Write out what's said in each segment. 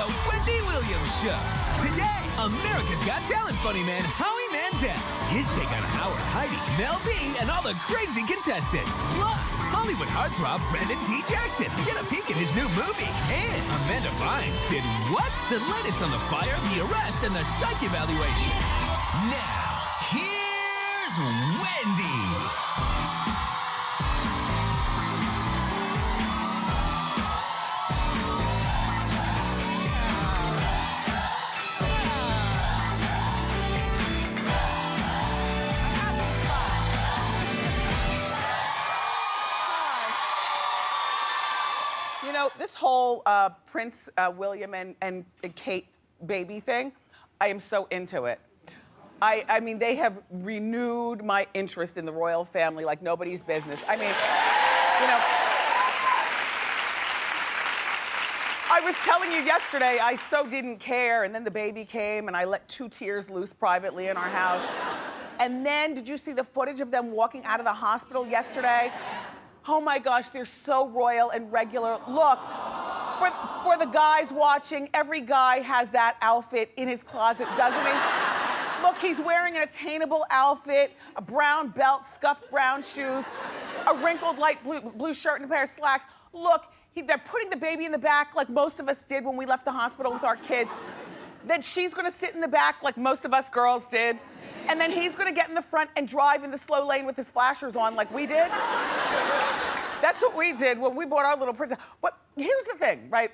The Wendy Williams Show. Today, America's Got Talent funny man Howie Mandel. His take on Howard, Heidi, Mel B, and all the crazy contestants. Plus, Hollywood heartthrob Brendan T. Jackson. Get a peek at his new movie. And Amanda Bynes did what? The latest on the fire, the arrest, and the psych evaluation. Now, here's Wendy. You know, this whole Prince William and Kate baby thing, I am so into it. I mean, they have renewed my interest in the royal family like nobody's business. I mean, you know, I was telling you yesterday, I so didn't care, and then the baby came, and I let 2 tears loose privately in our house. And then, did you see the footage of them walking out of the hospital yesterday? Oh my gosh, they're so royal and regular. Look, for the guys watching, every guy has that outfit in his closet, doesn't he? Look, he's wearing an attainable outfit, a brown belt, scuffed brown shoes, a wrinkled light blue shirt and a pair of slacks. Look, they're putting the baby in the back like most of us did when we left the hospital with our kids. Then she's gonna sit in the back like most of us girls did. And then he's gonna get in the front and drive in the slow lane with his flashers on like we did. That's what we did when we bought our little princess. But here's the thing, right?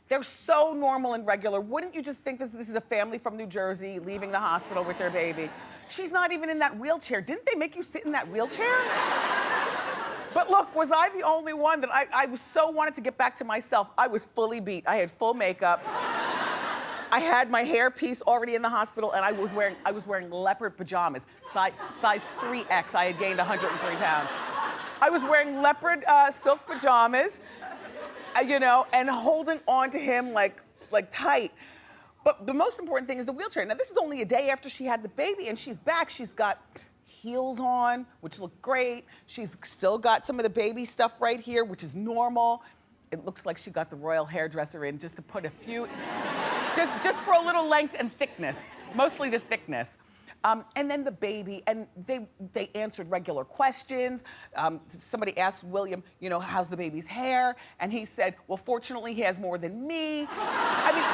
They're so normal and regular. Wouldn't you just think this is a family from New Jersey leaving the hospital with their baby? She's not even in that wheelchair. Didn't they make you sit in that wheelchair? But look, was I the only one that I was so wanted to get back to myself? I was fully beat. I had full makeup. I had my hair piece already in the hospital, and I was wearing leopard pajamas, size 3X. I had gained 103 pounds. I was wearing leopard silk pajamas, you know, and holding on to him like tight. But the most important thing is the wheelchair. Now, this is only a day after she had the baby, and she's back. She's got heels on, which look great. She's still got some of the baby stuff right here, which is normal. It looks like she got the royal hairdresser in just to put a few, just for a little length and thickness, mostly the thickness. And then the baby, and they answered regular questions. Somebody asked William, you know, how's the baby's hair? And he said, well, fortunately, he has more than me. I mean,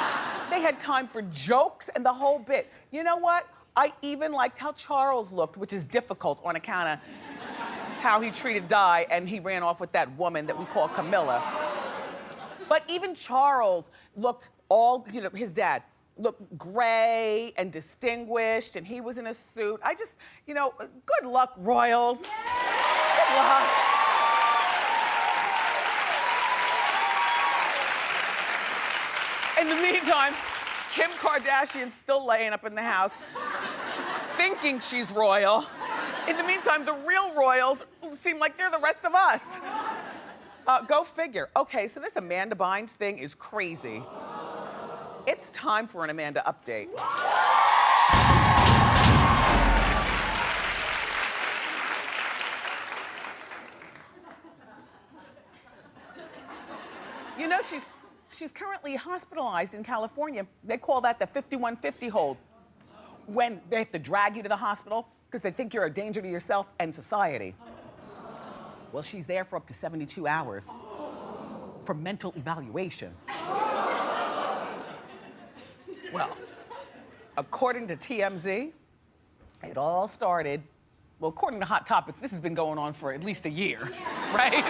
they had time for jokes and the whole bit. You know what? I even liked how Charles looked, which is difficult on account of how he treated Di, and he ran off with that woman that we call Camilla. But even Charles looked all, you know, his dad, looked gray and distinguished, and he was in a suit. I just, you know, good luck, royals. Good luck. In the meantime, Kim Kardashian's still laying up in the house, thinking she's royal. In the meantime, the real royals seem like they're the rest of us. Go figure. Okay, so this Amanda Bynes thing is crazy. It's time for an Amanda update. You know, she's currently hospitalized in California. They call that the 5150 hold. When they have to drag you to the hospital because they think you're a danger to yourself and society. Well, she's there for up to 72 hours for mental evaluation. Well, according to TMZ, it all started, well, according to Hot Topics, this has been going on for at least a year, right?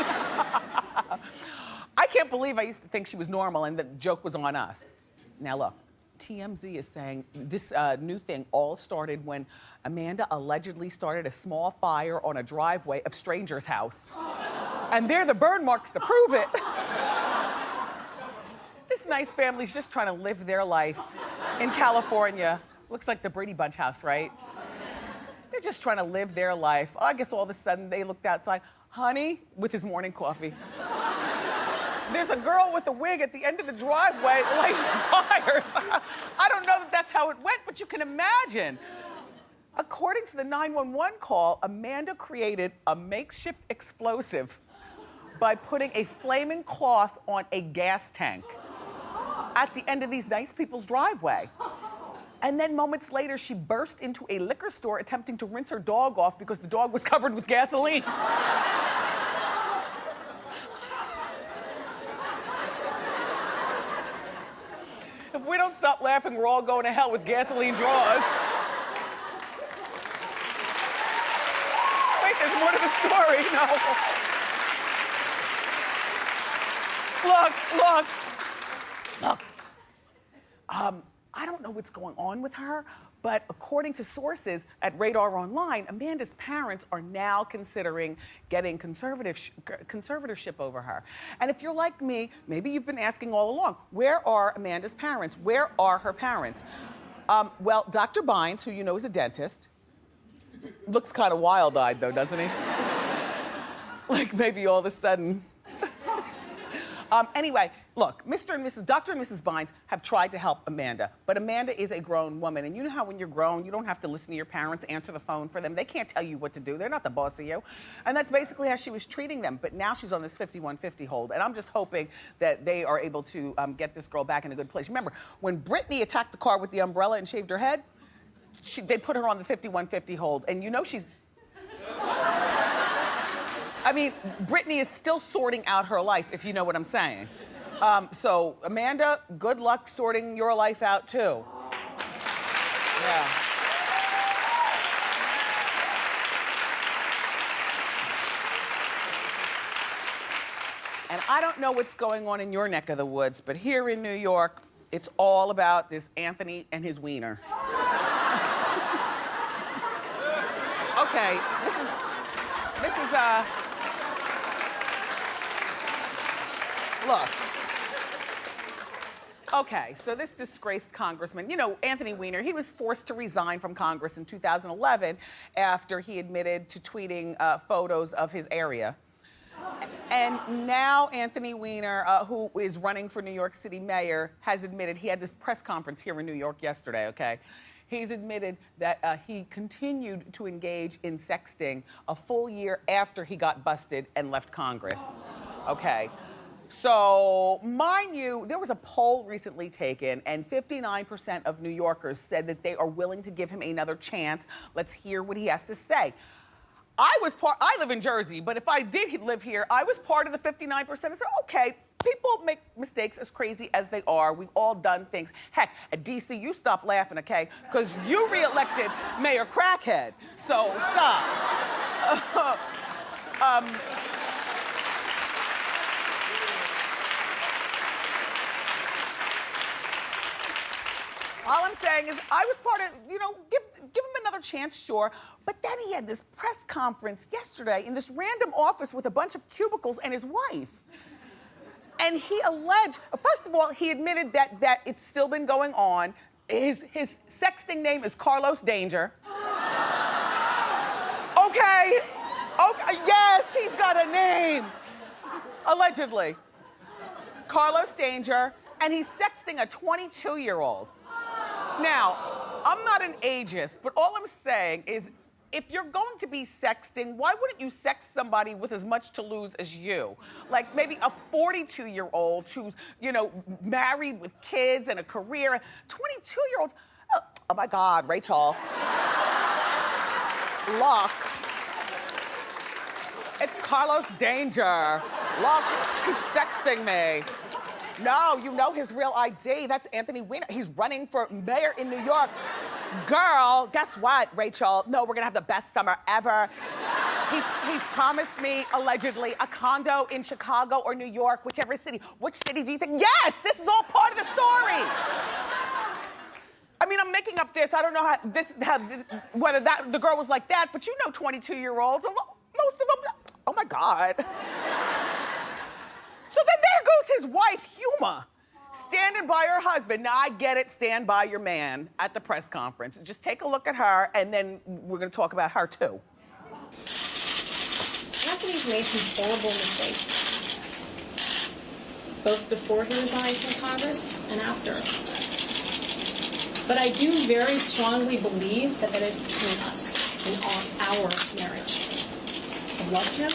I can't believe I used to think she was normal and the joke was on us. Now look, TMZ is saying this new thing all started when Amanda allegedly started a small fire on a driveway of stranger's house. And they're the burn marks to prove it. This nice family's just trying to live their life in California. Looks like the Brady Bunch house, right? They're just trying to live their life. I guess all of a sudden they looked outside. Honey, with his morning coffee. There's a girl with a wig at the end of the driveway lighting fires. I don't know that that's how it went, but you can imagine. According to the 911 call, Amanda created a makeshift explosive by putting a flaming cloth on a gas tank. at the end of these nice people's driveway. And then moments later, she burst into a liquor store attempting to rinse her dog off because the dog was covered with gasoline. If we don't stop laughing, we're all going to hell with gasoline draws. Wait, there's more to the story. No. Look. I don't know what's going on with her, but according to sources at Radar Online, Amanda's parents are now considering getting conservatorship over her. And if you're like me, maybe you've been asking all along, where are Amanda's parents? Where are her parents? Well, Dr. Bynes, who you know is a dentist, looks kind of wild-eyed though, doesn't he? Like maybe all of a sudden. Anyway, look, Dr. and Mrs. Bynes have tried to help Amanda, but Amanda is a grown woman, and you know how when you're grown, you don't have to listen to your parents, answer the phone for them. They can't tell you what to do. They're not the boss of you. And that's basically how she was treating them, but now she's on this 5150 hold, and I'm just hoping that they are able to get this girl back in a good place. Remember, when Britney attacked the car with the umbrella and shaved her head, they put her on the 5150 hold, and you know she's... I mean, Britney is still sorting out her life, if you know what I'm saying. So, Amanda, good luck sorting your life out, too. Yeah. And I don't know what's going on in your neck of the woods, but here in New York, it's all about this Anthony and his wiener. Okay, this is look. Okay, so this disgraced congressman, you know, Anthony Weiner, he was forced to resign from Congress in 2011 after he admitted to tweeting photos of his area. And now Anthony Weiner, who is running for New York City mayor, has admitted, he had this press conference here in New York yesterday, okay? He's admitted that he continued to engage in sexting a full year after he got busted and left Congress, okay? So, mind you, there was a poll recently taken, and 59% of New Yorkers said that they are willing to give him another chance. Let's hear what he has to say. I live in Jersey, but if I did live here, I was part of the 59%. I said, okay, people make mistakes as crazy as they are. We've all done things. Heck, at DC, you stop laughing, okay? Because you reelected Mayor Crackhead, so stop. All I'm saying is I was part of, you know, give him another chance, sure. But then he had this press conference yesterday in this random office with a bunch of cubicles and his wife. And he alleged, first of all, he admitted that it's still been going on. His sexting name is Carlos Danger. Okay, yes, he's got a name. Allegedly. Carlos Danger, and he's sexting a 22-year-old. Now, I'm not an ageist, but all I'm saying is if you're going to be sexting, why wouldn't you sext somebody with as much to lose as you? Like maybe a 42-year-old who's, you know, married with kids and a career. 22-year-olds, oh my God, Rachel. Look. It's Carlos Danger. Look, he's sexting me. No, you know his real ID. That's Anthony Weiner. He's running for mayor in New York. Girl, guess what, Rachel? No, we're gonna have the best summer ever. He's promised me, allegedly, a condo in Chicago or New York, whichever city. Which city do you think? Yes, this is all part of the story. I mean, I'm making up this. I don't know whether the girl was like that, but you know 22-year-olds, most of them, oh my God. So then there goes his wife, Huma, standing by her husband. Now, I get it, stand by your man at the press conference. Just take a look at her, and then we're gonna talk about her, too. Anthony's made some horrible mistakes, both before he resigned from Congress and after. But I do very strongly believe that is between us and our marriage. I love him.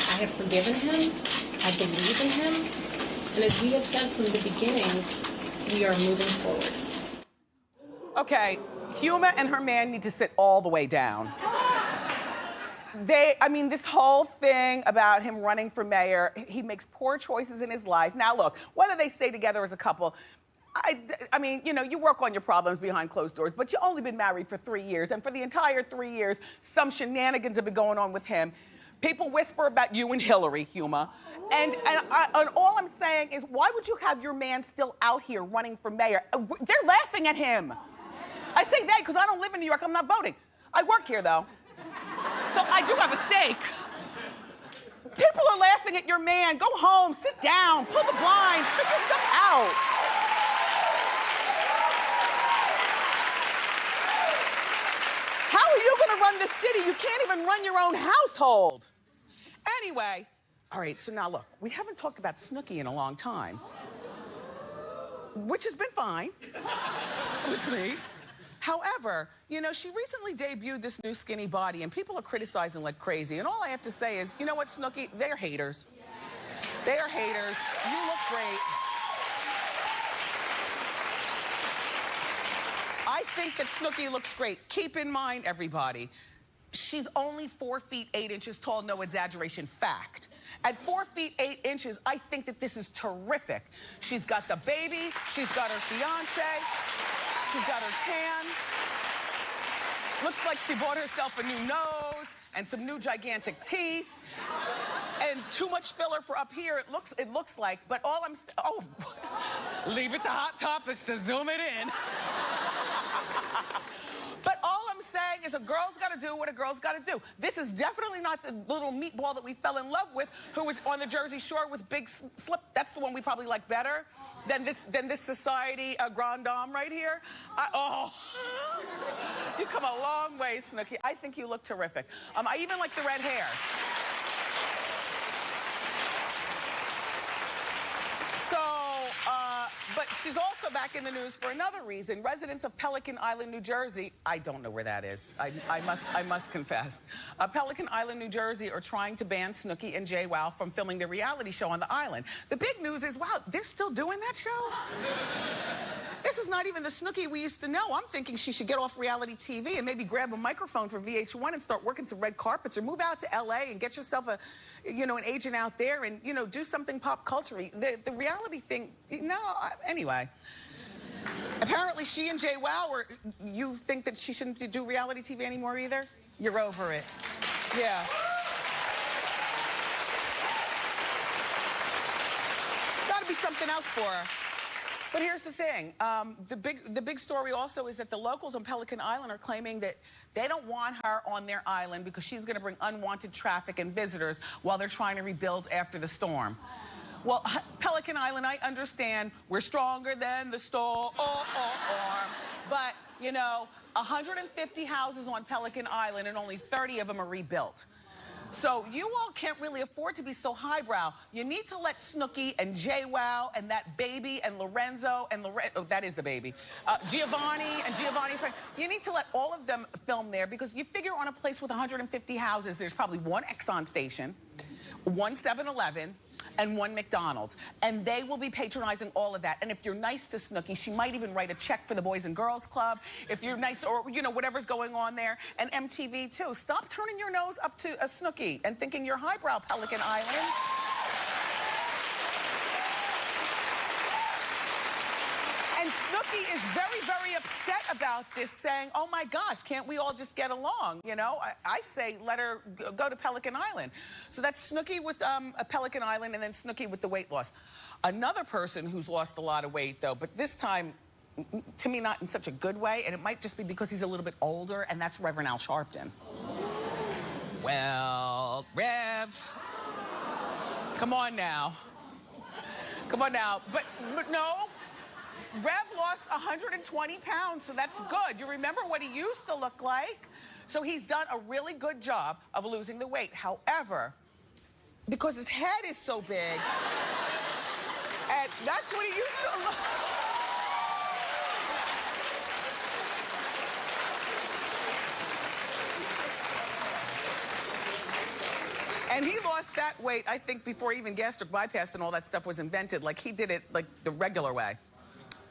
I have forgiven him. I believe in him. And as we have said from the beginning, we are moving forward. Okay, Huma and her man need to sit all the way down. This whole thing about him running for mayor, he makes poor choices in his life. Now look, whether they stay together as a couple, you work on your problems behind closed doors, but you've only been married for 3 years, and for the entire 3 years, some shenanigans have been going on with him. People whisper about you and Hillary, Huma. And all I'm saying is, why would you have your man still out here running for mayor? They're laughing at him. I say they because I don't live in New York, I'm not voting. I work here though. So I do have a stake. People are laughing at your man. Go home, sit down, pull the blinds, figure stuff out. How are you gonna run this city? You can't even run your own household. Anyway, all right, so now look, we haven't talked about Snooki in a long time, which has been fine with me. However, she recently debuted this new skinny body and people are criticizing like crazy. And all I have to say is, you know what, Snooki? They're haters. They are haters. You look great. I think that Snooki looks great. Keep in mind, everybody, she's only 4 feet 8 inches tall, no exaggeration, fact. At 4 feet 8 inches, I think that this is terrific. She's got the baby, she's got her fiance, she's got her tan. Looks like she bought herself a new nose and some new gigantic teeth. And too much filler for up here, it looks like, but all I'm, leave it to Hot Topics to zoom it in. But all I'm saying is a girl's gotta do what a girl's gotta do. This is definitely not the little meatball that we fell in love with, who was on the Jersey Shore with big slip. That's the one we probably like better than this society grand dame right here. You come a long way, Snooki. I think you look terrific. I even like the red hair. But she's also back in the news for another reason. Residents of Pelican Island, New Jersey, I don't know where that is. I must confess. Pelican Island, New Jersey are trying to ban Snooki and JWoww from filming their reality show on the island. The big news is, wow, they're still doing that show? This is not even the Snooki we used to know. I'm thinking she should get off reality TV and maybe grab a microphone for VH1 and start working some red carpets, or move out to LA and get yourself an agent out there and, do something pop culture-y. The reality thing, anyway. Apparently she and JWoww, you think that she shouldn't do reality TV anymore either? You're over it. Yeah. Gotta be something else for her. But here's the thing, the big story also is that the locals on Pelican Island are claiming that they don't want her on their island because she's gonna bring unwanted traffic and visitors while they're trying to rebuild after the storm. Well, Pelican Island, I understand, we're stronger than the storm, but 150 houses on Pelican Island and only 30 of them are rebuilt. So you all can't really afford to be so highbrow. You need to let Snooki and JWoww and that baby and Lorenzo and that is the baby, Giovanni and Giovanni's friend. You need to let all of them film there, because you figure on a place with 150 houses, there's probably one Exxon station, one 7-Eleven, and one McDonald's. And they will be patronizing all of that. And if you're nice to Snooki, she might even write a check for the Boys and Girls Club. If you're nice, or, whatever's going on there. And MTV, too. Stop turning your nose up to a Snooki and thinking you're highbrow, Pelican Island. And Snooki is very, very upset about this, saying, oh my gosh, can't we all just get along? I say let her go to Pelican Island. So that's Snooki with a Pelican Island, and then Snooki with the weight loss. Another person who's lost a lot of weight, though, but this time, to me, not in such a good way, and it might just be because he's a little bit older, and that's Reverend Al Sharpton. Well, Rev, come on now. Come on now. But no. Rev lost 120 pounds, so that's good. You remember what he used to look like? So he's done a really good job of losing the weight. However, because his head is so big, and that's what he used to look like. And he lost that wait, I think before even gastric bypass and all that stuff was invented, like he did it like the regular way.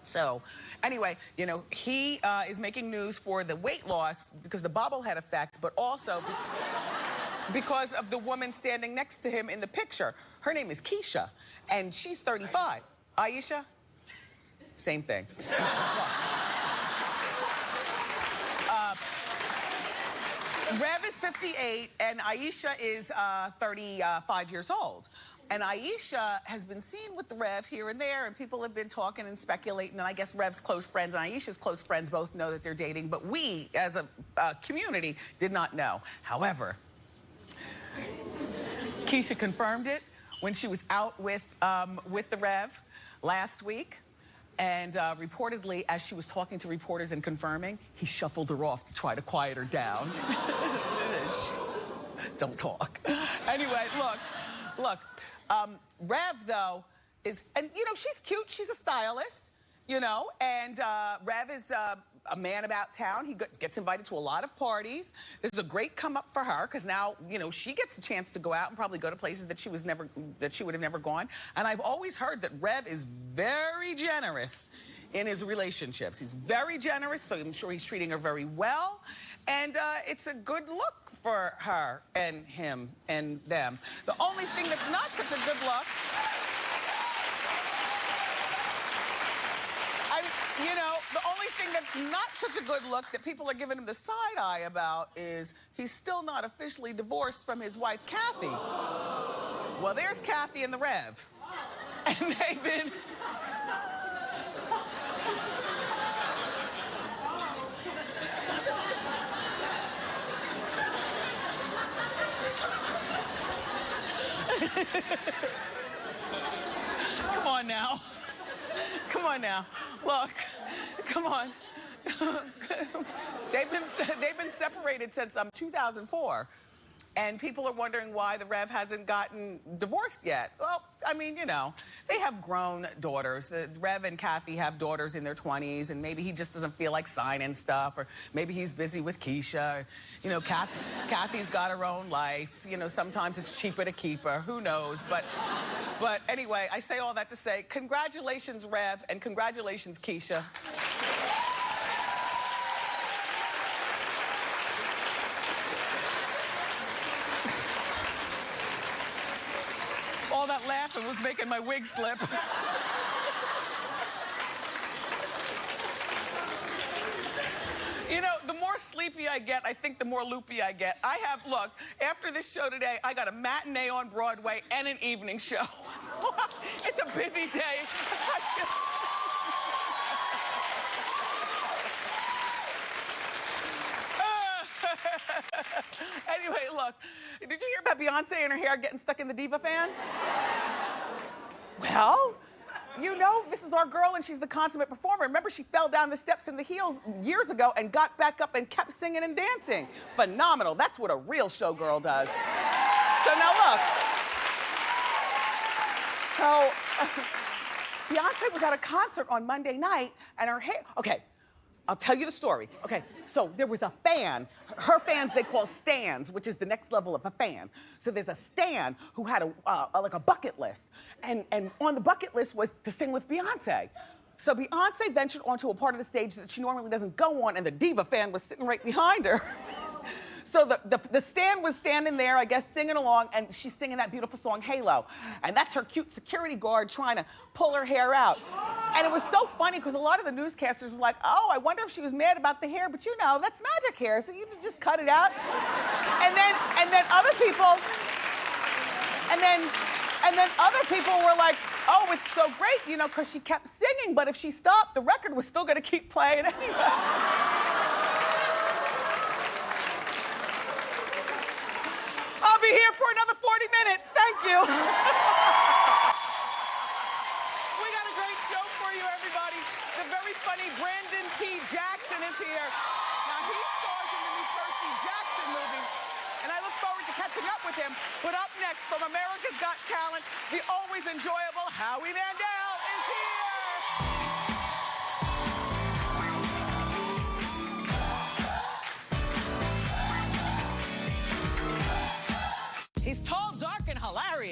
So, anyway, you know, he is making news for the weight loss because the bobblehead effect, but also because of the woman standing next to him in the picture. Her name is Keisha, and she's 35. Aisha? Same thing. Rev is 58, and Aisha is 35 years old. And Aisha has been seen with the Rev here and there, and people have been talking and speculating, and I guess Rev's close friends and Aisha's close friends both know that they're dating, but we, as a community, did not know. However, Keisha confirmed it when she was out with the Rev last week. And reportedly, as she was talking to reporters and confirming, he shuffled her off to try to quiet her down. Don't talk. Anyway, look. Rev, though, is, and you know, she's cute. She's a stylist, you know, and Rev is a man about town. He gets invited to a lot of parties. This is a great come up for her because now, you know, she gets a chance to go out and probably go to places that she would have never gone. And I've always heard that Rev is very generous in his relationships. He's very generous, so I'm sure he's treating her very well. And it's a good look for her and him and them. The only thing that's not such a good look, you know, the only thing that's not such a good look that people are giving him the side eye about is he's still not officially divorced from his wife, Kathy. Well, there's Kathy and the Rev. And they've been... Come on now. Come on now. Look, come on. They've been separated since 2004. And people are wondering why the Rev hasn't gotten divorced yet. Well, I mean, you know, they have grown daughters. The Rev and Kathy have daughters in their 20s, and maybe he just doesn't feel like signing stuff, or maybe he's busy with Keisha. Or, you know, Kathy's got her own life. You know, sometimes it's cheaper to keep her. Who knows? But anyway, I say all that to say, congratulations, Rev, and congratulations, Keisha. All that laughing was making my wig slip. You know, the more sleepy I get, I think the more loopy I get. I have, look, after this show today, I got a matinee on Broadway and an evening show. It's a busy day. Anyway, look, did you hear about Beyonce and her hair getting stuck in the Diva fan? Well, you know, this is our girl and she's the consummate performer. Remember, she fell down the steps in the heels years ago and got back up and kept singing and dancing. Phenomenal. That's what a real showgirl does. So now look. So, Beyonce was at a concert on Monday night and her hair, okay. I'll tell you the story. Okay, so there was a fan. Her fans they call stans, which is the next level of a fan. So there's a stan who had like a bucket list. And on the bucket list was to sing with Beyonce. So Beyonce ventured onto a part of the stage that she normally doesn't go on, and the Diva fan was sitting right behind her. So the stan was standing there, I guess, singing along, and she's singing that beautiful song, Halo. And that's her cute security guard trying to pull her hair out. And it was so funny, because a lot of the newscasters were like, oh, I wonder if she was mad about the hair, but you know, that's magic hair, so you can just cut it out. And then other people, and then other people were like, oh, it's so great, you know, because she kept singing, but if she stopped, the record was still gonna keep playing anyway. I'll be here for another 40 minutes. Thank you. We got a great show for you, everybody. The very funny Brandon T. Jackson is here. Now, he stars in the new Percy Jackson movie, and I look forward to catching up with him. But up next, from America's Got Talent, the always enjoyable Howie Mandel is here. He's tall, dark, and hilarious.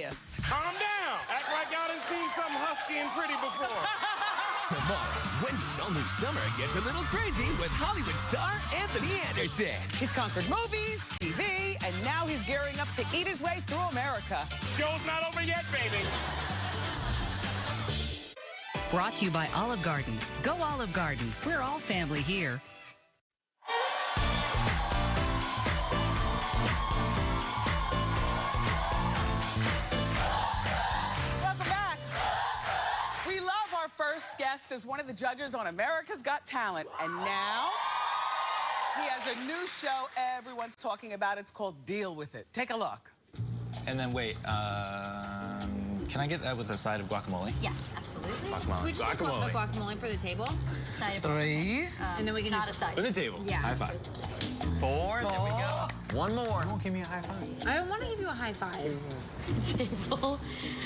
Tomorrow, Wendy's all-new summer gets a little crazy with Hollywood star Anthony Anderson. He's conquered movies, TV, and now he's gearing up to eat his way through America. Show's not over yet, baby. Brought to you by Olive Garden. Go Olive Garden. We're all family here. Welcome back. We love our first guest as one of the judges on America's Got Talent. And now he has a new show everyone's talking about. It's called Deal With It. Take a look. And then wait, can I get that with a side of guacamole? Yes, absolutely. Guacamole. We just need Guacamole. the guacamole for the table. Side of 3. and then we can Not a side. For the table. Yeah. High five. 4. There we go. One more. You won't give me a high five. I want to give you a high five. Table.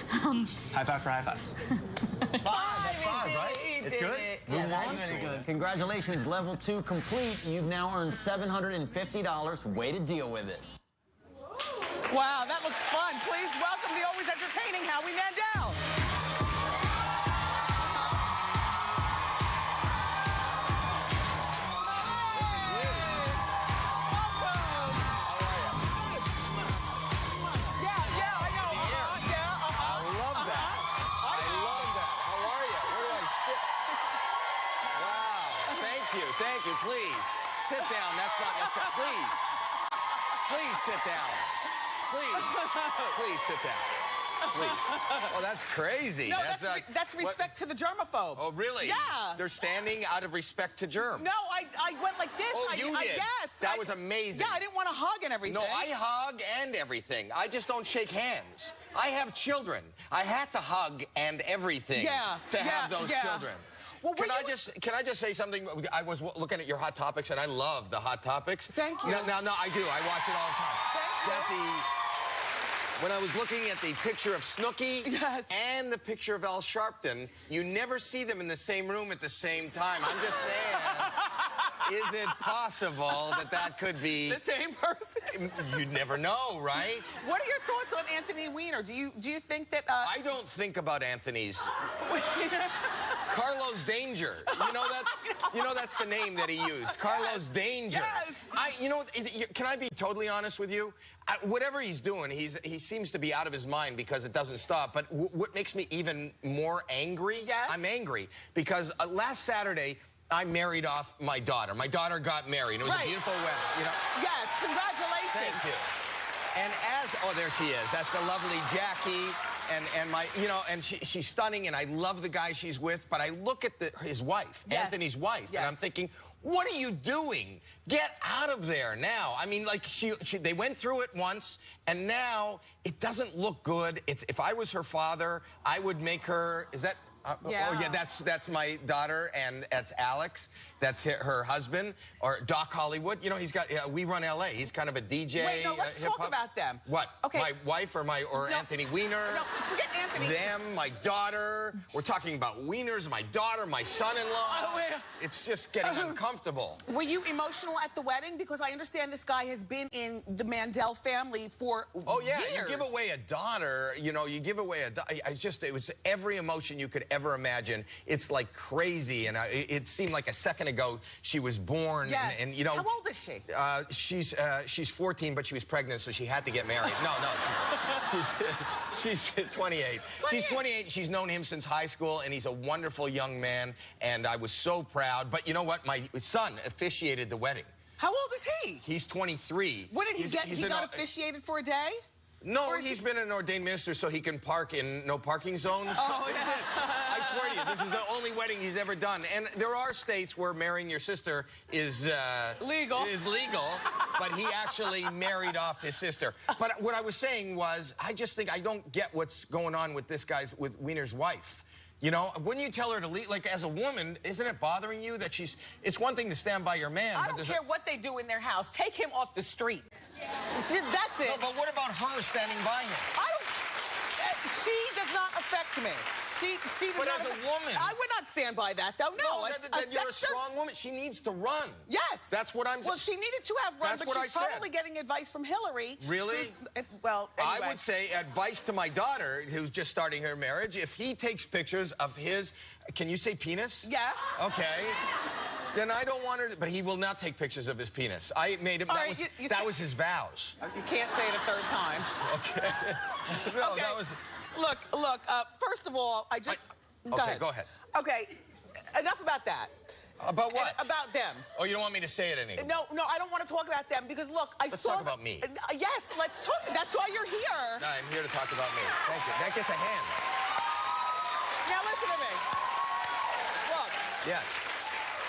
High five for high fives. 5. That's 5, right? It's good? Yeah, that's very good. Congratulations. Level 2 complete. You've now earned $750. Way to deal with it. Wow, that looks fun. Please welcome the always entertaining Howie Mandel. Thank you. Please sit down. That's not necessary. Please sit down. Please sit down. Please. Oh, that's crazy. No, that's respect to the germaphobe. Oh, really? Yeah. They're standing out of respect to germ. No, I went like this. Oh, you did? Yes. That was amazing. Yeah, I didn't want to hug and everything. No, I hug and everything. I just don't shake hands. I have children. I had to hug and everything to have those children. Well, can I just say something? I was looking at your Hot Topics, and I love the Hot Topics. Thank you. No, I do. I watch it all the time. Thank you. When I was looking at the picture of Snooki and the picture of Al Sharpton, you never see them in the same room at the same time. I'm just saying, is it possible that could be the same person? You'd never know, right? What are your thoughts on Anthony Weiner? Do you think that? I don't think about Anthony's. Carlos Danger. You know that's the name that he used. Carlos Danger. Yes. Can I be totally honest with you? Whatever he's doing, he seems to be out of his mind because it doesn't stop. But what makes me even more angry? Yes. I'm angry because last Saturday I married off my daughter. My daughter got married. It was a beautiful wedding. Yes. Congratulations. Thank you. And there she is. That's the lovely Jackie. And my, and she's stunning, and I love the guy she's with. But I look at his wife, Anthony's wife, and I'm thinking, what are you doing? Get out of there now. I mean, like they went through it once, and now it doesn't look good. If I was her father, I would make her. Is that? Oh yeah, that's my daughter, and that's Alex. That's her husband, or Doc Hollywood. He's got. We run LA. He's kind of a DJ. Wait, no, let's talk about them. What? Okay. My wife or Anthony Weiner? No, forget Anthony. Them, my daughter. We're talking about Wieners, my daughter, my son-in-law. It's just getting uncomfortable. Were you emotional at the wedding? Because I understand this guy has been in the Mandel family for years. You give away a daughter. You give away a daughter. It was every emotion you could ever imagine. It's like crazy, and it seemed like a second ago she was born. Yes. And how old is she? She's 14, but she was pregnant, so she had to get married. No, she's 28. She's 28. She's known him since high school, and he's a wonderful young man, and I was so proud. But you know what? My son officiated the wedding. How old is he? He's 23. What did he get? He got officiated for a day? No, he's been an ordained minister so he can park in no parking zones. Oh, yeah. I swear to you, this is the only wedding he's ever done. And there are states where marrying your sister is legal, but he actually married off his sister. But what I was saying was, I just think I don't get what's going on with with Weiner's wife. When you tell her to leave, like as a woman, isn't it bothering you that it's one thing to stand by your man. I don't care what they do in their house. Take him off the streets. That's it. No, but what about her standing by him? She does not affect me. she does But not as a woman... I would not stand by that, though. No, then you're a strong woman. She needs to run. Yes. That's what I'm... Well, she needed to have run, That's but what she's I said. probably getting advice from Hillary. Really? Well, anyway. I would say advice to my daughter, who's just starting her marriage, if he takes pictures of his... Can you say penis? Yes. Okay. Then I don't want her to... But he will not take pictures of his penis. I made him... That was his vows. You can't say it a third time. Okay. No, Okay. that was... Look, first of all, I just... Go ahead. Okay, enough about that. About what? About them. Oh, you don't want me to say it anymore? No, I don't want to talk about them because, look, Let's talk about me. Yes, let's talk. That's why you're here. No, I'm here to talk about me. Thank you. That gets a hand. Now listen to me. Look. Yes.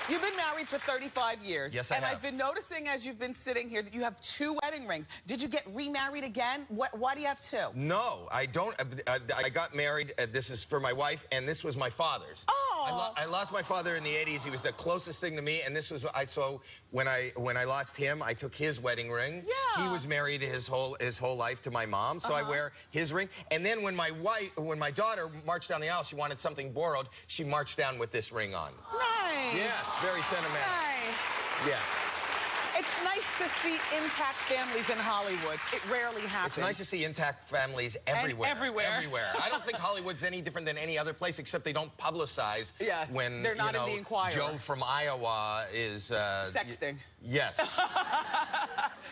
You've been married for 35 years. Yes, I have. And I've been noticing as you've been sitting here that you have 2 wedding rings. Did you get remarried again? Why do you have 2? No, I don't. I got married. This is for my wife, and this was my father's. Oh. I lost my father in the 80s. He was the closest thing to me, and this was so when I lost him, I took his wedding ring. Yeah. He was married his whole life to my mom, so I wear his ring. And then when my daughter marched down the aisle, she wanted something borrowed. She marched down with this ring on. Nice. Yes, very sentimental. Nice. Yeah. It's nice to see intact families in Hollywood. It rarely happens. It's nice to see intact families everywhere. And everywhere. Everywhere. I don't think Hollywood's any different than any other place, except they don't publicize when they're not in the Inquirer. Joe from Iowa is sexting. Yes.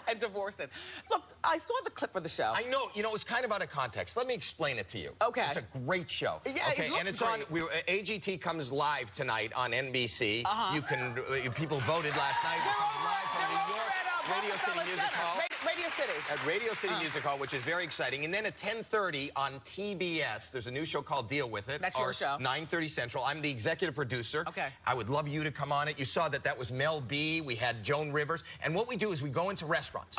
And divorcing. Look, I saw the clip of the show. I know. You know, it's kind of out of context. Let me explain it to you. Okay. It's a great show. Yeah, okay, it looks and it's great. on. AGT comes live tonight on NBC. You can. People voted last night. It comes live from New York. Radio City Music Hall. Radio City. At Radio City Music Hall, which is very exciting. And then at 10:30 on TBS, there's a new show called Deal With It. That's your show. 9:30 Central. I'm the executive producer. Okay. I would love you to come on it. You saw that was Mel B. We had Joan Rivers. And what we do is we go into restaurants.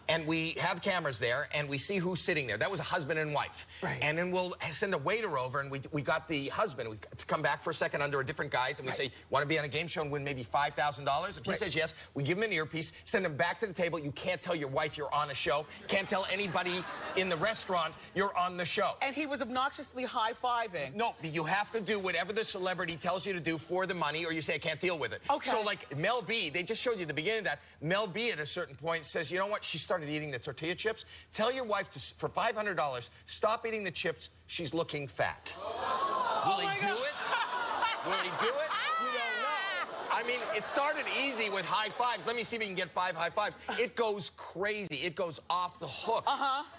And we have cameras there, and we see who's sitting there. That was a husband and wife. Right. And then we'll send a waiter over, and we got the husband to come back for a second under a different guise, and we say, want to be on a game show and win maybe $5,000? If he says yes, we give him an earpiece, send him back to the table. You can't tell your wife you're on a show. Can't tell anybody in the restaurant you're on the show. And he was obnoxiously high-fiving. No, you have to do whatever the celebrity tells you to do for the money, or you say, I can't deal with it. Okay. So, like, Mel B, they just showed you the beginning of that. Mel B, at a certain point, says, you know what? She started eating the tortilla chips. Tell your wife, for $500, stop eating the chips. She's looking fat. Will he do it? Will he do it? You don't know. I mean, it started easy with high fives. Let me see if we can get 5 high fives. It goes crazy. It goes off the hook.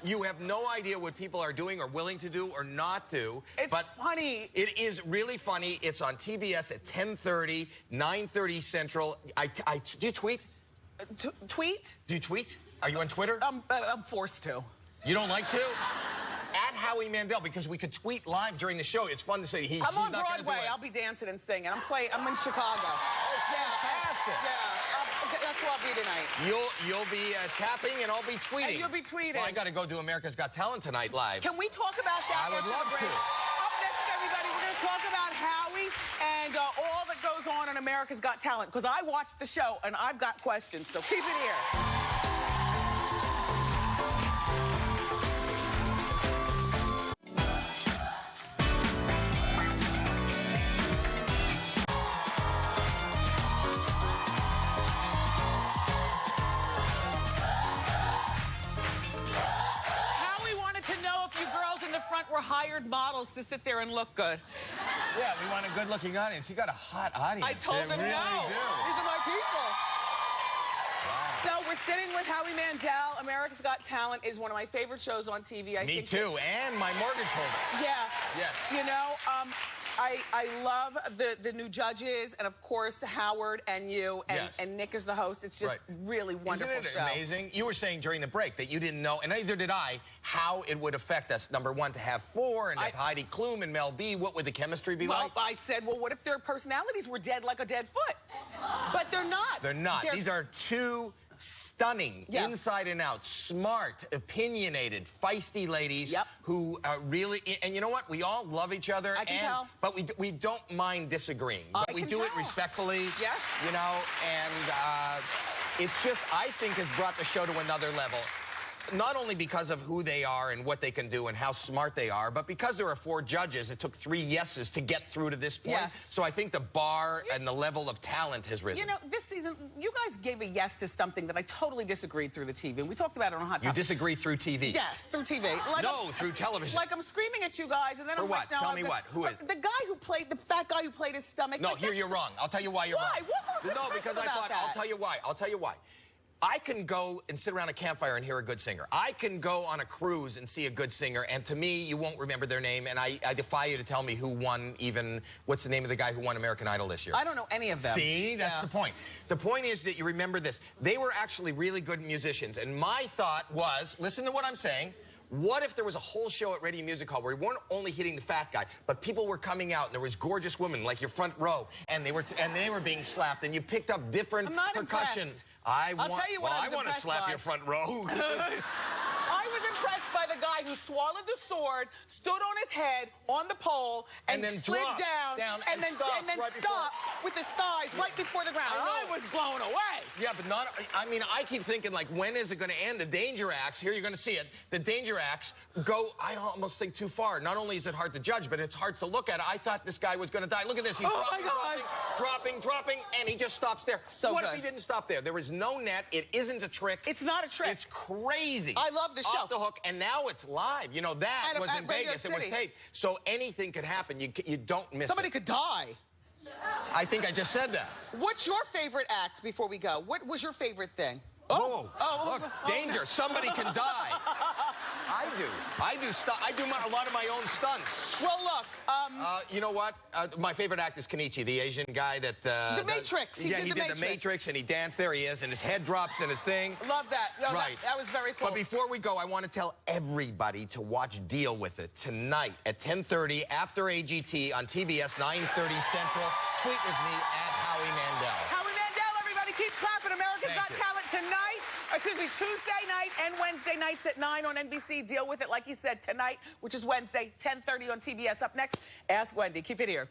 You have no idea what people are doing or willing to do or not do. It's funny. It is really funny. It's on TBS at 10:30, 9:30 Central. Do you tweet? Tweet? Do you tweet? Are you on Twitter? I'm forced to. You don't like to? At Howie Mandel, because we could tweet live during the show. It's fun to say I'm on Broadway. I'll be dancing and singing. I'm in Chicago. Oh, fantastic. Yeah, that's where I'll be tonight. You'll be tapping and I'll be tweeting. And you'll be tweeting. Well, I got to go do America's Got Talent tonight live. Can we talk about that? I would love to. Up next, everybody, we're going to talk about Howie and all that goes on in America's Got Talent, because I watched the show and I've got questions, so keep it here. Were hired models to sit there and look good. Yeah, we want a good-looking audience. You got a hot audience. I told them really no. Do. These are my people. Wow. So we're sitting with Howie Mandel. America's Got Talent is one of my favorite shows on TV. Me too, and my mortgage holder. Yeah. Yes. You know, I love the new judges, and of course Howard and you, and Nick is the host. It's just really wonderful. Isn't it amazing? You were saying during the break that you didn't know, and neither did I, how it would affect us. Number one, to have 4, and have Heidi Klum and Mel B. What would the chemistry be like? Well, I said, well, what if their personalities were dead like a dead foot? But they're not. They're not. These are 2 stunning, inside and out, smart, opinionated, feisty ladies who really, and you know what? We all love each other. I can tell. But we don't mind disagreeing. But we do it respectfully. Yes. You know, and it's just, I think, has brought the show to another level. not only because of who they are and what they can do and how smart they are, but because there are 4 judges, it took 3 yeses to get through to this point. Yes. So I think the bar and the level of talent has risen. You know, this season, you guys gave a yes to something that I totally disagreed through the TV. And we talked about it on Hot Topic. You disagree through TV? Yes, through TV. Like no, through television. Like I'm screaming at you guys, and then For I'm what? like, no. Tell me what? Who is? The guy who played, the fat guy who played his stomach. No, like, here you're wrong. I'll tell you why you're why? wrong. What was No, because I thought, I'll tell you why. I'll tell you why. I can go and sit around a campfire and hear a good singer. I can go on a cruise and see a good singer, and to me, you won't remember their name, and I defy you to tell me who won even, what's the name of the guy who won American Idol this year? I don't know any of them. See, that's the point. The point is that you remember this. They were actually really good musicians, and my thought was, listen to what I'm saying, what if there was a whole show at Radio Music Hall where we weren't only hitting the fat guy, but people were coming out and there was gorgeous women like your front row, and they were being slapped, and you picked up different I'm not percussion. impressed. I I'll tell you what I was want to impressed slap by. your front row. I was impressed by the guy who swallowed the sword, stood on his head on the pole, and then slid dropped down and then stopped right before- stopped with his thighs right before the ground. I was blown away. Yeah, but not, I mean, I keep thinking, like, when is it going to end? The danger acts, here you're going to see it, the danger acts go, I almost think, too far. Not only is it hard to judge, but it's hard to look at. I thought this guy was going to die. Look at this. He's dropping, and he just stops there. So what good. if he didn't stop there? There was no net. It isn't a trick. It's not a trick. It's crazy. I love the show. Off the hook, and now it's live. You know, that was in Vegas. It was taped. So anything could happen. You don't miss Somebody it. could die. I think I just said that. What's your favorite act before we go? What was your favorite thing? Look, danger. Somebody can die. I do a lot of my own stunts. Well, look. You know what? My favorite act is Kenichi, the Asian guy that... The Matrix. He did the Matrix, and he danced. There he is, and his head drops in his thing. Love that. No, right. That was very cool. But before we go, I want to tell everybody to watch Deal With It tonight at 10:30 after AGT on TBS 9:30 Central. Tweet with me at Howie Mandel. Howie Mandel, everybody, keep clapping. America's Got Talent tonight. Excuse me, Tuesday night and Wednesday nights at 9 on NBC. Deal With It, like he said, tonight, which is Wednesday, 10:30 on TBS. Up next, Ask Wendy. Keep it here.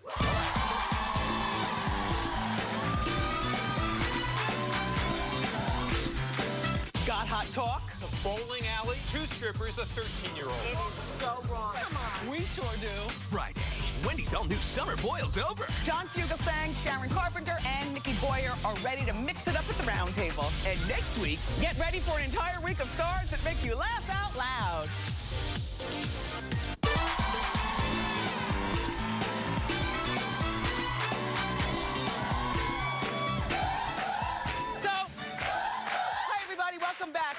Got hot talk? A bowling alley, 2 strippers, a 13-year-old. It is so wrong. Come on. We sure do. Friday, Wendy's all-new Summer Boils over. John Fugelsang, Sharon Carpenter, and Nikki Boyer are ready to mix it up at the round table. And next week, Get ready for an entire week of stars that make you laugh out loud. Hi everybody, welcome back.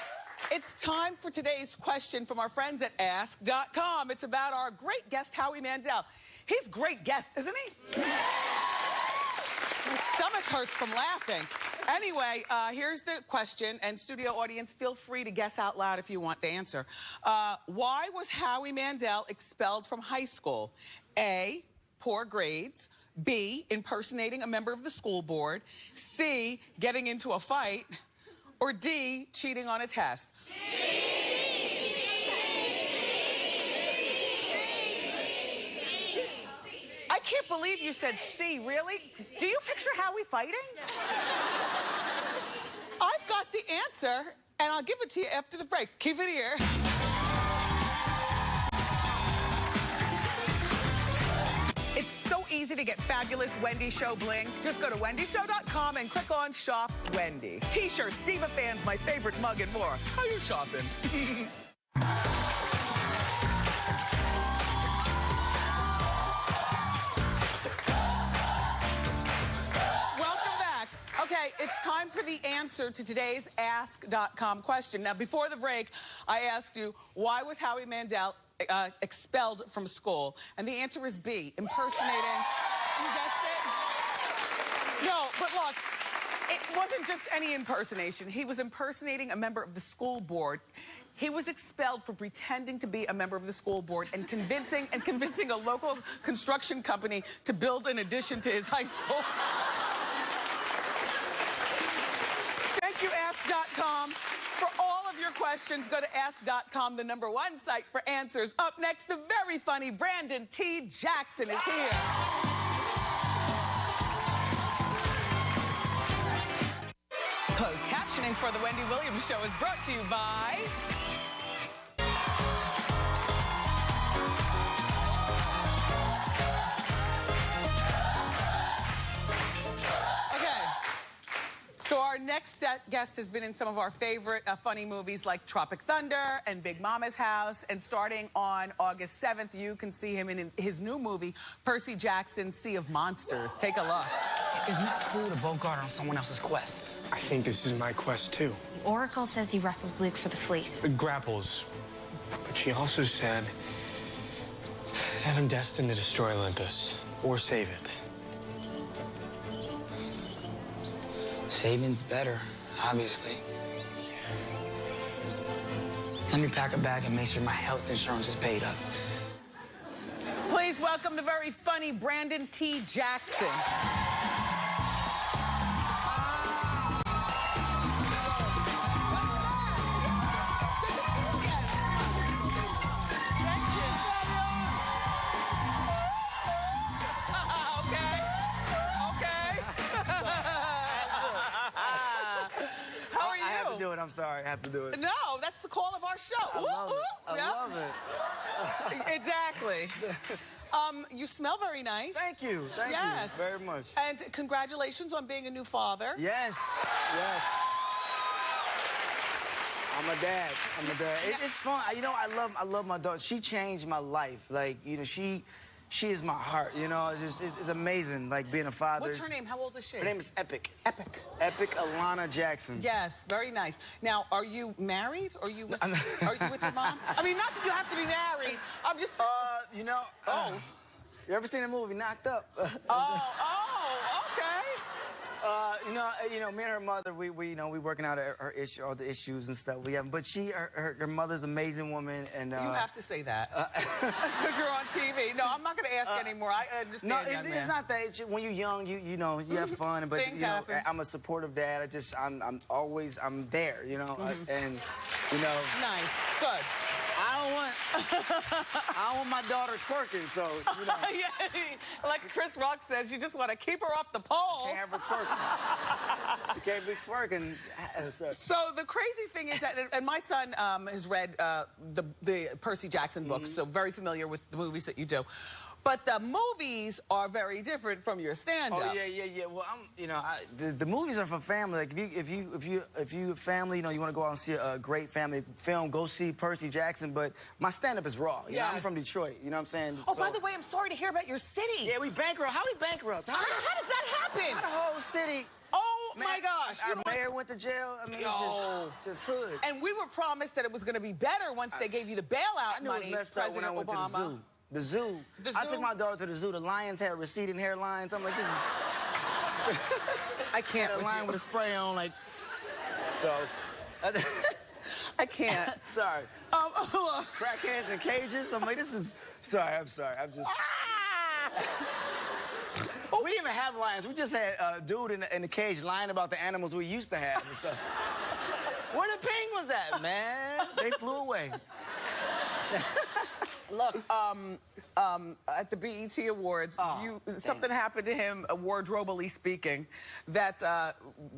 It's time for today's question from our friends at Ask.com. It's about our great guest, Howie Mandel. He's a great guest, isn't he? My stomach hurts from laughing. Anyway, here's the question, and studio audience, feel free to guess out loud if you want the answer. Why was Howie Mandel expelled from high school? A, poor grades. B, impersonating a member of the school board. C, getting into a fight. Or D, cheating on a test. I can't believe you said C, really? Do you picture Howie fighting? I've got the answer, and I'll give it to you after the break. Keep it here. It's so easy to get fabulous Wendy Show bling. Just go to wendyshow.com and click on Shop Wendy. T-shirts, Diva fans, my favorite mug, and more. How you shopping? Welcome back. Okay, it's time for the answer to today's Ask.com question. Now, before the break, I asked you, why was Howie Mandel expelled from school? And the answer is B, impersonating. You guessed it? No, but look, it wasn't just any impersonation. He was impersonating a member of the school board. He was expelled for pretending to be a member of the school board and convincing a local construction company to build an addition to his high school. Thank you, Ask.com. For all of your questions, go to Ask.com, the #1 site for answers. Up next, the very funny Brandon T. Jackson is here. Closed captioning for the Wendy Williams Show is brought to you by So our next guest has been in some of our favorite funny movies like Tropic Thunder and Big Mama's House. And starting on August 7th, you can see him in his new movie, Percy Jackson's Sea of Monsters. Take a look. It's not cool to bogart on someone else's quest. I think this is my quest, too. Oracle says he wrestles Luke for the fleece. It grapples. But she also said that I'm destined to destroy Olympus or save it. Saving's better, obviously. Let me pack a bag and make sure my health insurance is paid up. Please welcome the very funny Brandon T. Jackson. I'm sorry, I have to do it. No, that's the call of our show. I love it. Exactly. You smell very nice. Thank you. Thank you very much. And congratulations on being a new father. Yes. I'm a dad. It's fun. You know, I love my daughter. She changed my life. Like, you know, she is my heart, you know. It's amazing, like, being a father. What's her name? How old is she? Her name is Epic. Epic. Epic Alana Jackson. Yes, very nice. Now, are you married? Are you with your mom? I mean, not that you have to be married. I'm just... you know... You ever seen the movie Knocked Up? Okay. You know, me and her mother, we working out all the issues and stuff we have. But her mother's an amazing woman, and you have to say that because you're on TV. No, I'm not going to ask anymore. I understand. No, it's not that. It's just, when you're young, you know, you have fun, but things happen. I'm a supportive dad. I'm always there, you know, and you know. Nice, good. I don't want my daughter twerking, so, you know. Like Chris Rock says, you just want to keep her off the pole. Can't have her twerking. She can't be twerking. So the crazy thing is that, and my son has read the Percy Jackson books, so very familiar with the movies that you do. But the movies are very different from your stand-up. Oh yeah. Well, the movies are for family. Like if you family, you know, you want to go out and see a great family film, go see Percy Jackson. But my stand-up is raw. You know, I'm from Detroit. You know what I'm saying? Oh, by the way, I'm sorry to hear about your city. Yeah, we bankrupt. How we bankrupt? How does that happen? The whole city. Oh, man, my gosh. Our mayor went to jail. I mean, it's just hood. And we were promised that it was going to be better once they gave you the bailout money. I knew it was messed up when I went to the zoo. The zoo. I took my daughter to the zoo. The lions had receding hairlines. I'm like, this is... I can't. Had a lion with a spray on, like... So... I can't. Sorry. Crackheads in cages. I'm like, this is... Sorry, I'm sorry. I'm just... We didn't even have lions. We just had a dude in the cage lying about the animals we used to have and stuff. Where the penguins at, man? They flew away. Look, at the BET Awards, something happened to him, wardrobally speaking, that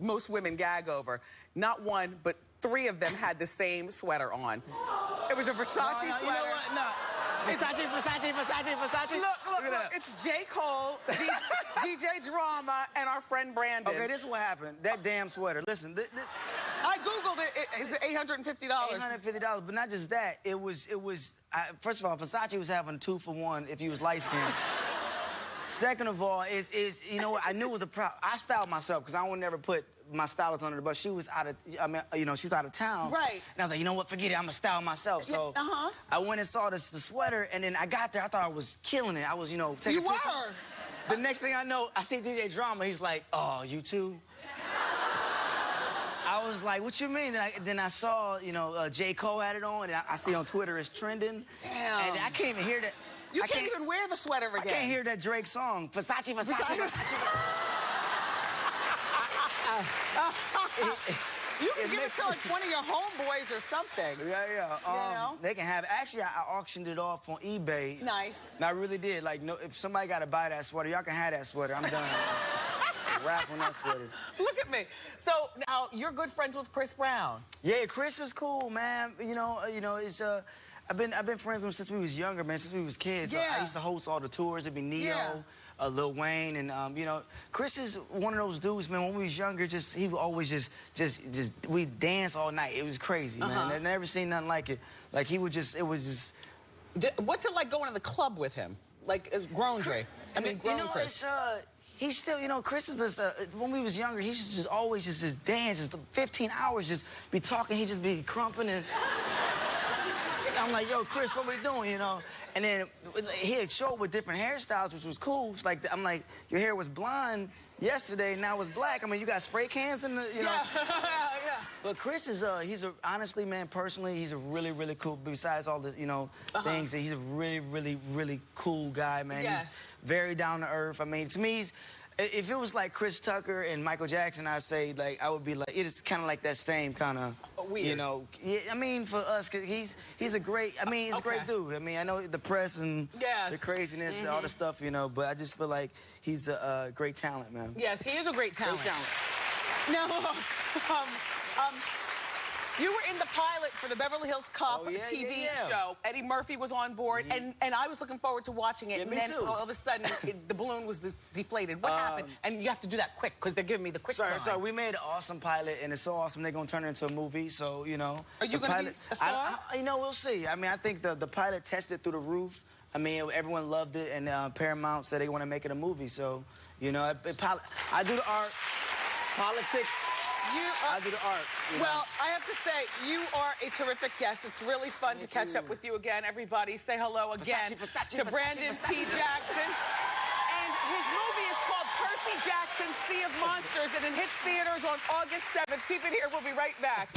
most women gag over. Not one, but 3 of them had the same sweater on. It was a Versace sweater. You know what? No. Versace. Look, it's J. Cole, DJ Drama, and our friend Brandon. Okay, this is what happened. That damn sweater. Listen, I Googled it. It's $850. $850, but not just that. It was. First of all, Versace was having 2-for-1 if he was light-skinned. Second of all, you know what? I knew it was a problem. I styled myself because I would never put my stylist under the bus. She was out of, she was out of town. Right. And I was like, you know what? Forget it. I'm gonna style myself. So I went and saw the sweater, and then I got there. I thought I was killing it. I was, taking pictures. You were. The next thing I know, I see DJ Drama. He's like, oh, you too? I was like, what you mean? Then I saw, J. Cole had it on, and I see on Twitter it's trending. Damn. And I can't even hear that. You can't even wear the sweater again. I can't hear that Drake song. Versace. You can give it to like one of your homeboys or something. Yeah. They can have. Actually, I auctioned it off on eBay. Nice. And I really did. Like, no, if somebody got to buy that sweater, y'all can have that sweater. I'm done. Rap on that sweater. Look at me. So now you're good friends with Chris Brown. Yeah, Chris is cool, man. It's I've been friends with him since we was younger, man. Since we was kids. Yeah. I used to host all the tours. It'd be Neo. Yeah. Lil Wayne, and you know, Chris is one of those dudes, man. When we was younger, he would always we dance all night. It was crazy, man. I've never seen nothing like it. Like it was just. What's it like going to the club with him? Like as grown Dre. I mean, grown you know, Chris. He's still, you know, Chris is this, when we was younger, he just always just dance, just 15 hours, just be talking, he just be crumping and... I'm like, yo, Chris, what we doing, you know? And then he'd show up with different hairstyles, which was cool. It's like, I'm like, your hair was blonde yesterday, now it's black. I mean, you got spray cans in the, you know? Yeah. But Chris is, honestly, man, personally, he's a really, really cool, besides all the, you know, things, he's a really, really, really cool guy, man. Yes. He's very down to earth. I mean, to me, if it was like Chris Tucker and Michael Jackson, I'd say, like, I would be like, it's kind of like that same kind of, you know. Yeah, I mean, for us, cause he's a great, I mean, he's a great dude. I mean, I know the press and the craziness and all the stuff, you know, but I just feel like he's a great talent, man. Yes, he is a great talent. Great talent. Now, you were in the pilot for the Beverly Hills Cop TV show. Eddie Murphy was on board, and I was looking forward to watching it. Yeah, and me then too. all of a sudden, the balloon was deflated. What happened? And you have to do that quick because they're giving me the quick sign. So we made an awesome pilot, and it's so awesome they're gonna turn it into a movie. So you know, are you gonna be a star? You know, we'll see. I mean, I think the pilot tested through the roof. I mean, everyone loved it, and Paramount said they want to make it a movie. So you know, I do the art, politics. I do the art. Well, I have to say, you are a terrific guest. It's really fun to catch up with you again. Everybody, say hello again to Brandon T. Jackson. And his movie is called Percy Jackson's Sea of Monsters, and it hits theaters on August 7th. Keep it here. We'll be right back.